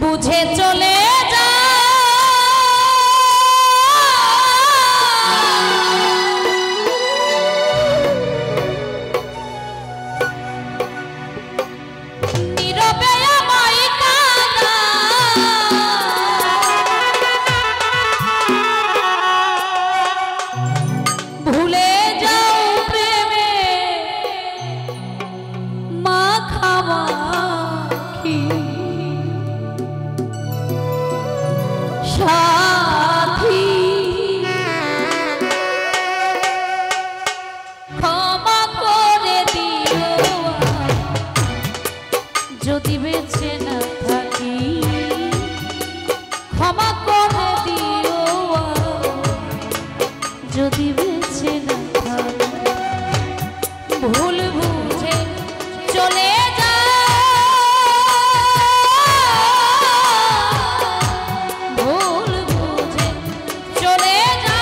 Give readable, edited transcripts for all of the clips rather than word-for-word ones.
বুঝে চলে যা নীরবে আমায় কাঁদা ভুলে যাও প্রেমে মাখামাখি সাথী ক্ষমা করে দিও যদি বেঁচে না থাকি ক্ষমা করে দিও যদি বেঁচে না থাকি ভুল বুঝে চলে যা ভুল বুঝে চলে যা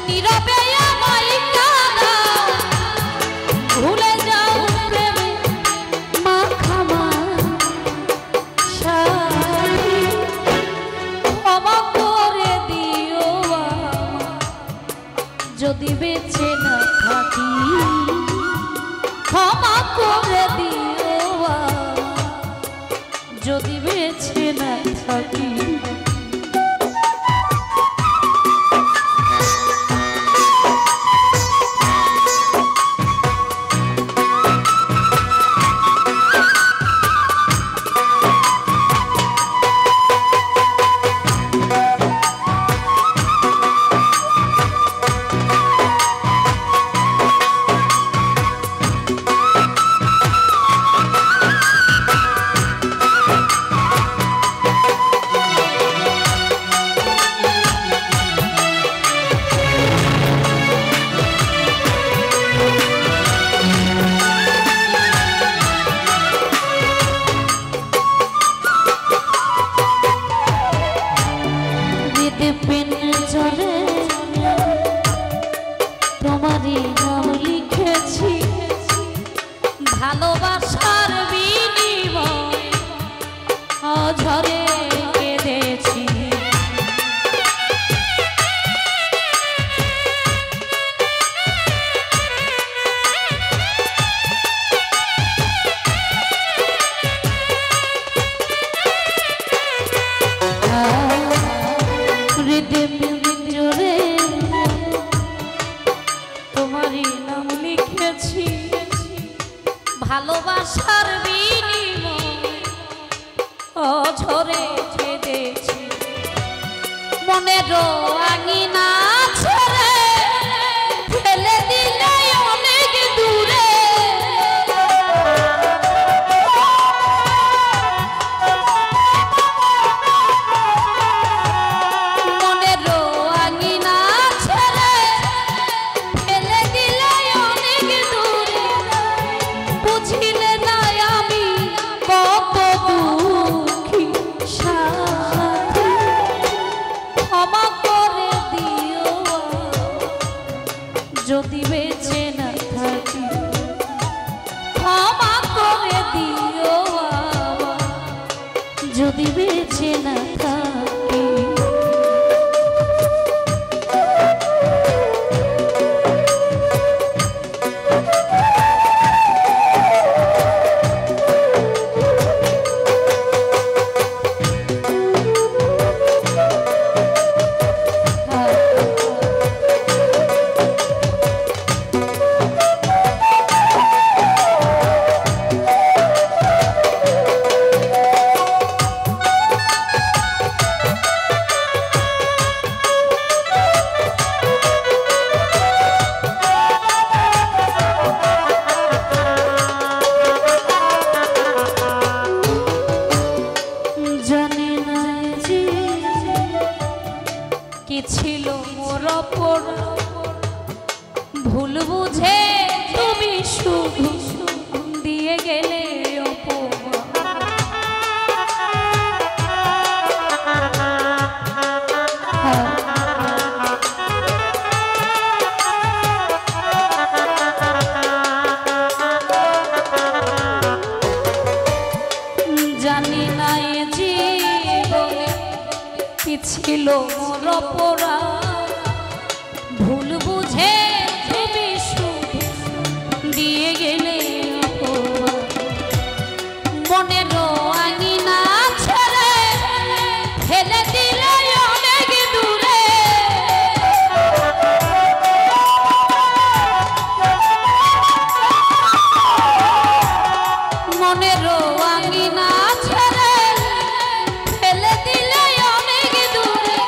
নীরবে আমায় কাঁদা ভুলে যাও প্রেমে মাখামাখি ক্ষমা করে দিও যদি বেঁচে না থাকি ক্ষমা করে দিও যদি বেঁচে না থাকি তোমারই নাম লিখেছি ভালোবাসার বিনিময় অঝরে কেঁদেছি তোমারই নাম লিখেছি ভালোবাসার বিনিময় অঝরে কেঁদেছি মনের আঙিনা ছেড়ে ফেলে দিলে অনেক দূরে মনের আঙিনা ছেড়ে ফেলে দিলে অনেক দূরে বুঝিলে না আমি কত দুঃখী সাথী ক্ষমা করে দিও যদি বেঁচে না থাকি ক্ষমা করে দিও যদি বেঁচে না থাকি ছিল মোর অপরাধ, ভুল বুঝে তুমি শুধু দিয়ে গেলে অপবাদ। মনের আঙিনা ছেড়ে ফেলে দিলে অনেক দূরে, মনের আঙিনা ছেড়ে ফেলে দিলে অনেক দূরে।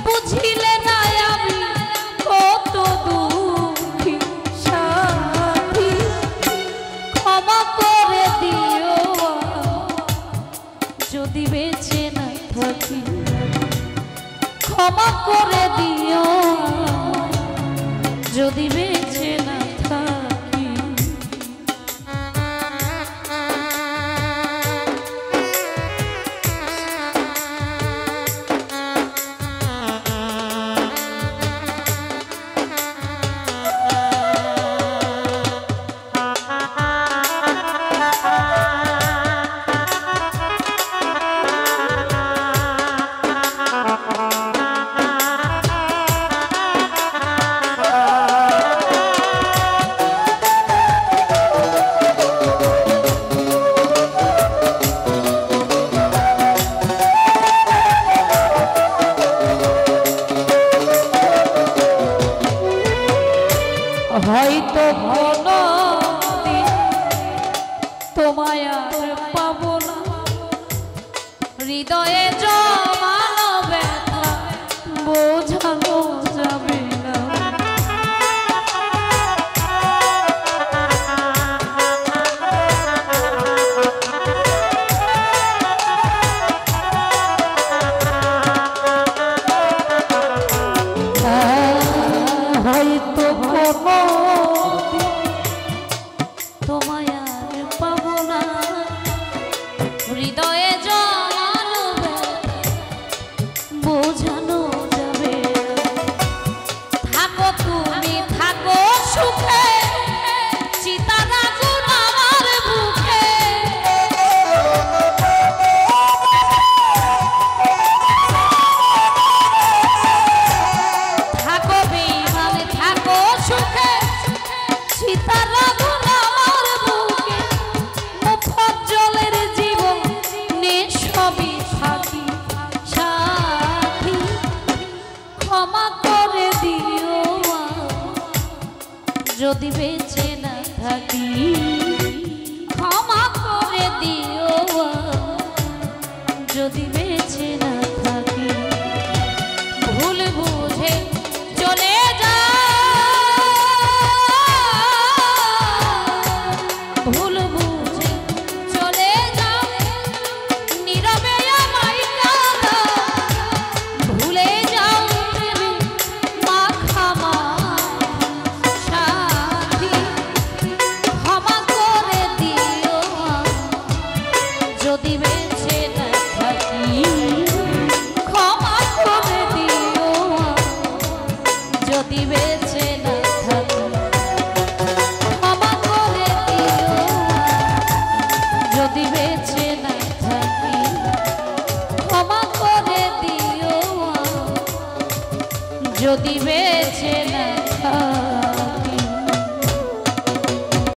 বুঝিলে না আমি কত দুঃখী সাথী, ক্ষমা করে দিও যদি বেঁচে না থাকি, ক্ষমা করে দিও যদি বেঁচে না থাকি। হয়তো কোনদিন তোমায় আর পাবো না, হৃদয়ে জমানো ব্যথা বোঝানো যাবে না। হয়তো তোমায় আর পাবো না, হৃদয়ে জমানো বোঝানো যাবে না। থাকো তুমি থাকো সুখে, চিতার আগুন আমার বুকে। থাকো বেঈমান থাকো সুখে, চিতার আগুন আমার বুকে। মুফজ্জলের জীবন নে সবই থাকি সাথী, ক্ষমা করে দিও যদি বেঁচে না থাকি, ক্ষমা করে দিও যদি বেঁচে না থাকি। ভুল বুঝে